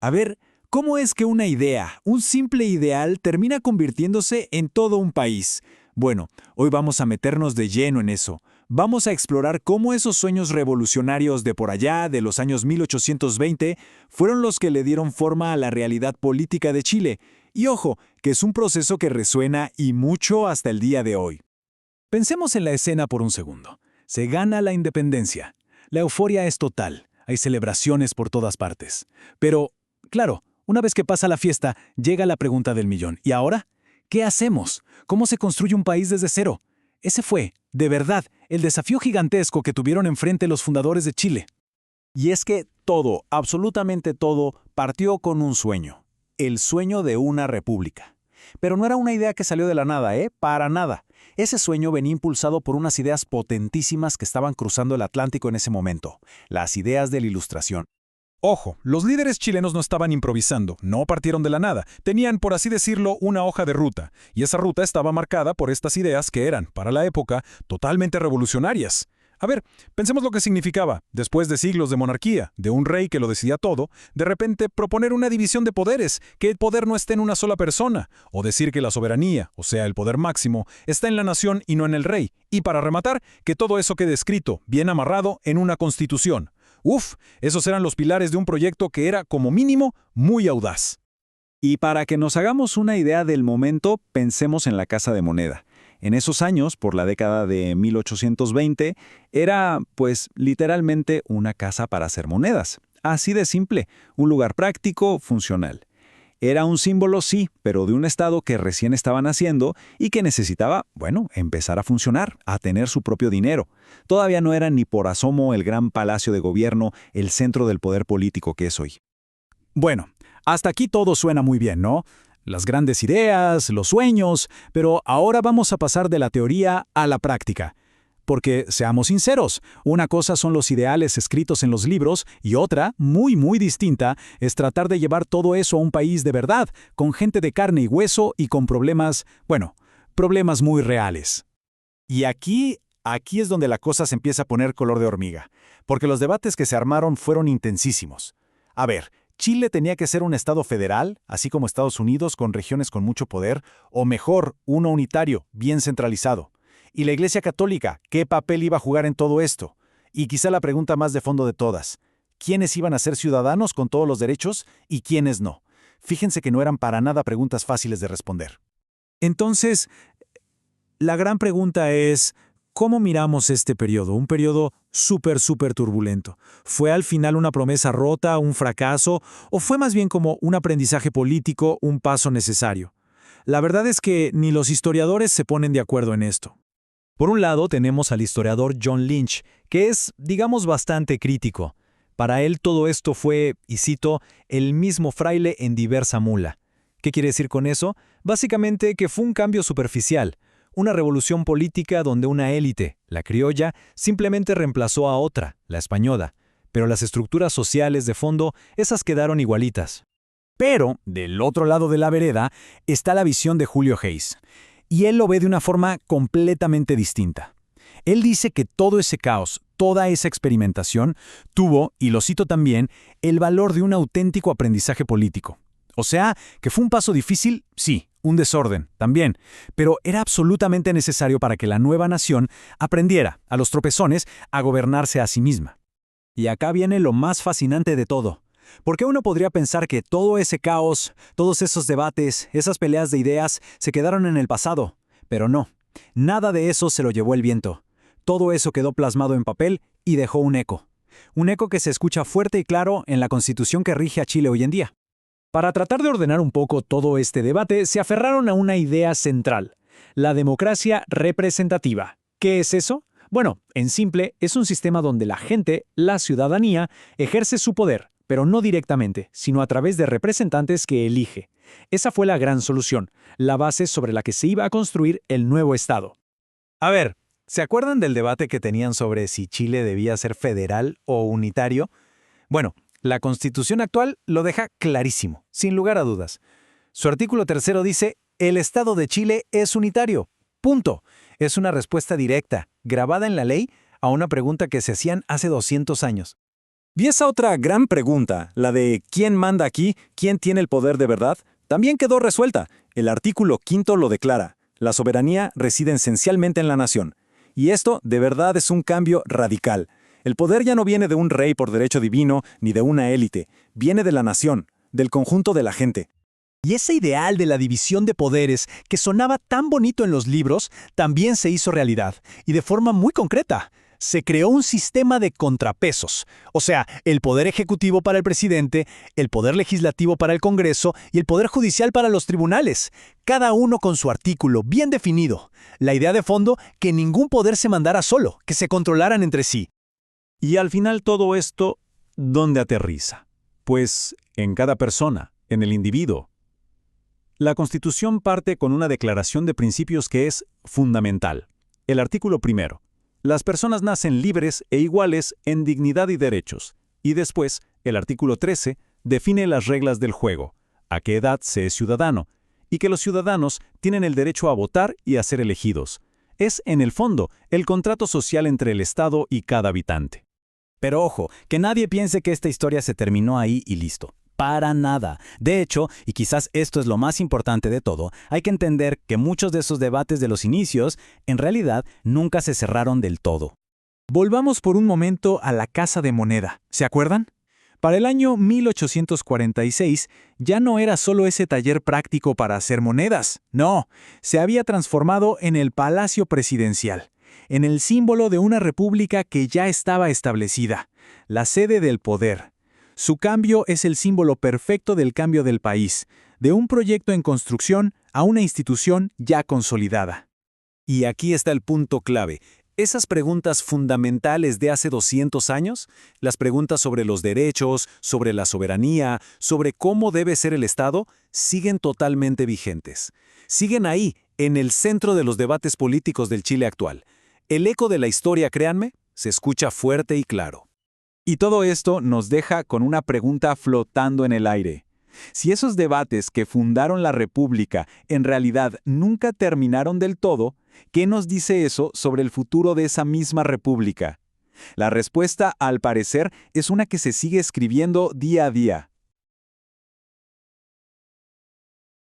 A ver, ¿cómo es que una idea, un simple ideal, termina convirtiéndose en todo un país? Bueno, hoy vamos a meternos de lleno en eso. Vamos a explorar cómo esos sueños revolucionarios de por allá, de los años 1820, fueron los que le dieron forma a la realidad política de Chile. Y ojo, que es un proceso que resuena y mucho hasta el día de hoy. Pensemos en la escena por un segundo. Se gana la independencia. La euforia es total. Hay celebraciones por todas partes. Pero, claro, una vez que pasa la fiesta, llega la pregunta del millón. ¿Y ahora? ¿Qué hacemos? ¿Cómo se construye un país desde cero? Ese fue, de verdad, el desafío gigantesco que tuvieron enfrente los fundadores de Chile. Y es que todo, absolutamente todo, partió con un sueño. El sueño de una república. Pero no era una idea que salió de la nada, Para nada. Ese sueño venía impulsado por unas ideas potentísimas que estaban cruzando el Atlántico en ese momento, las ideas de la Ilustración. Ojo, los líderes chilenos no estaban improvisando, no partieron de la nada, tenían, por así decirlo, una hoja de ruta, y esa ruta estaba marcada por estas ideas que eran, para la época, totalmente revolucionarias. A ver, pensemos lo que significaba, después de siglos de monarquía, de un rey que lo decidía todo, de repente proponer una división de poderes, que el poder no esté en una sola persona, o decir que la soberanía, o sea, el poder máximo, está en la nación y no en el rey, y para rematar, que todo eso quede escrito, bien amarrado, en una constitución. Uf, esos eran los pilares de un proyecto que era, como mínimo, muy audaz. Y para que nos hagamos una idea del momento, pensemos en la Casa de Moneda. En esos años, por la década de 1820, era, pues, literalmente una casa para hacer monedas. Así de simple, un lugar práctico, funcional. Era un símbolo, sí, pero de un estado que recién estaba naciendo y que necesitaba, bueno, empezar a funcionar, a tener su propio dinero. Todavía no era ni por asomo el gran palacio de gobierno, el centro del poder político que es hoy. Bueno, hasta aquí todo suena muy bien, ¿no? Las grandes ideas, los sueños, pero ahora vamos a pasar de la teoría a la práctica. Porque, seamos sinceros, una cosa son los ideales escritos en los libros y otra, muy distinta, es tratar de llevar todo eso a un país de verdad, con gente de carne y hueso y con problemas, bueno, problemas muy reales. Y aquí es donde la cosa se empieza a poner color de hormiga, porque los debates que se armaron fueron intensísimos. A ver, ¿Chile tenía que ser un estado federal, así como Estados Unidos, con regiones con mucho poder, o mejor, uno unitario, bien centralizado? ¿Y la Iglesia Católica, qué papel iba a jugar en todo esto? Y quizá la pregunta más de fondo de todas, ¿quiénes iban a ser ciudadanos con todos los derechos y quiénes no? Fíjense que no eran para nada preguntas fáciles de responder. Entonces, la gran pregunta es, ¿cómo miramos este periodo? Un periodo súper turbulento. ¿Fue al final una promesa rota, un fracaso, o fue más bien como un aprendizaje político, un paso necesario? La verdad es que ni los historiadores se ponen de acuerdo en esto. Por un lado tenemos al historiador John Lynch, que es, digamos, bastante crítico. Para él todo esto fue, y cito, el mismo fraile en diversa mula. ¿Qué quiere decir con eso? Básicamente que fue un cambio superficial, una revolución política donde una élite, la criolla, simplemente reemplazó a otra, la española, pero las estructuras sociales de fondo, esas quedaron igualitas. Pero, del otro lado de la vereda, está la visión de Julio Hayes. Y él lo ve de una forma completamente distinta. Él dice que todo ese caos, toda esa experimentación, tuvo, y lo cito también, el valor de un auténtico aprendizaje político. O sea, que fue un paso difícil, sí, un desorden, también, pero era absolutamente necesario para que la nueva nación aprendiera, a los tropezones, a gobernarse a sí misma. Y acá viene lo más fascinante de todo. Porque uno podría pensar que todo ese caos, todos esos debates, esas peleas de ideas se quedaron en el pasado. Pero no, nada de eso se lo llevó el viento. Todo eso quedó plasmado en papel y dejó un eco. Un eco que se escucha fuerte y claro en la Constitución que rige a Chile hoy en día. Para tratar de ordenar un poco todo este debate, se aferraron a una idea central, la democracia representativa. ¿Qué es eso? Bueno, en simple, es un sistema donde la gente, la ciudadanía, ejerce su poder, pero no directamente, sino a través de representantes que elige. Esa fue la gran solución, la base sobre la que se iba a construir el nuevo Estado. A ver, ¿se acuerdan del debate que tenían sobre si Chile debía ser federal o unitario? Bueno, la Constitución actual lo deja clarísimo, sin lugar a dudas. Su artículo 3 dice, el Estado de Chile es unitario. Punto. Es una respuesta directa, grabada en la ley, a una pregunta que se hacían hace 200 años. Y esa otra gran pregunta, la de ¿quién manda aquí? ¿Quién tiene el poder de verdad? También quedó resuelta. El artículo 5 lo declara. La soberanía reside esencialmente en la nación. Y esto, de verdad, es un cambio radical. El poder ya no viene de un rey por derecho divino, ni de una élite. Viene de la nación, del conjunto de la gente. Y ese ideal de la división de poderes que sonaba tan bonito en los libros también se hizo realidad, y de forma muy concreta. Se creó un sistema de contrapesos, o sea, el poder ejecutivo para el presidente, el poder legislativo para el Congreso y el poder judicial para los tribunales, cada uno con su artículo bien definido. La idea de fondo, que ningún poder se mandara solo, que se controlaran entre sí. Y al final todo esto, ¿dónde aterriza? Pues en cada persona, en el individuo. La Constitución parte con una declaración de principios que es fundamental. El artículo 1. Las personas nacen libres e iguales en dignidad y derechos. Y después, el artículo 13 define las reglas del juego, a qué edad se es ciudadano, y que los ciudadanos tienen el derecho a votar y a ser elegidos. Es, en el fondo, el contrato social entre el Estado y cada habitante. Pero ojo, que nadie piense que esta historia se terminó ahí y listo. Para nada. De hecho, y quizás esto es lo más importante de todo, hay que entender que muchos de esos debates de los inicios, en realidad, nunca se cerraron del todo. Volvamos por un momento a la Casa de Moneda, ¿se acuerdan? Para el año 1846 ya no era solo ese taller práctico para hacer monedas, no, se había transformado en el Palacio Presidencial, en el símbolo de una república que ya estaba establecida, la sede del poder. Su cambio es el símbolo perfecto del cambio del país, de un proyecto en construcción a una institución ya consolidada. Y aquí está el punto clave. Esas preguntas fundamentales de hace 200 años, las preguntas sobre los derechos, sobre la soberanía, sobre cómo debe ser el Estado, siguen totalmente vigentes. Siguen ahí, en el centro de los debates políticos del Chile actual. El eco de la historia, créanme, se escucha fuerte y claro. Y todo esto nos deja con una pregunta flotando en el aire. Si esos debates que fundaron la República en realidad nunca terminaron del todo, ¿qué nos dice eso sobre el futuro de esa misma República? La respuesta, al parecer, es una que se sigue escribiendo día a día.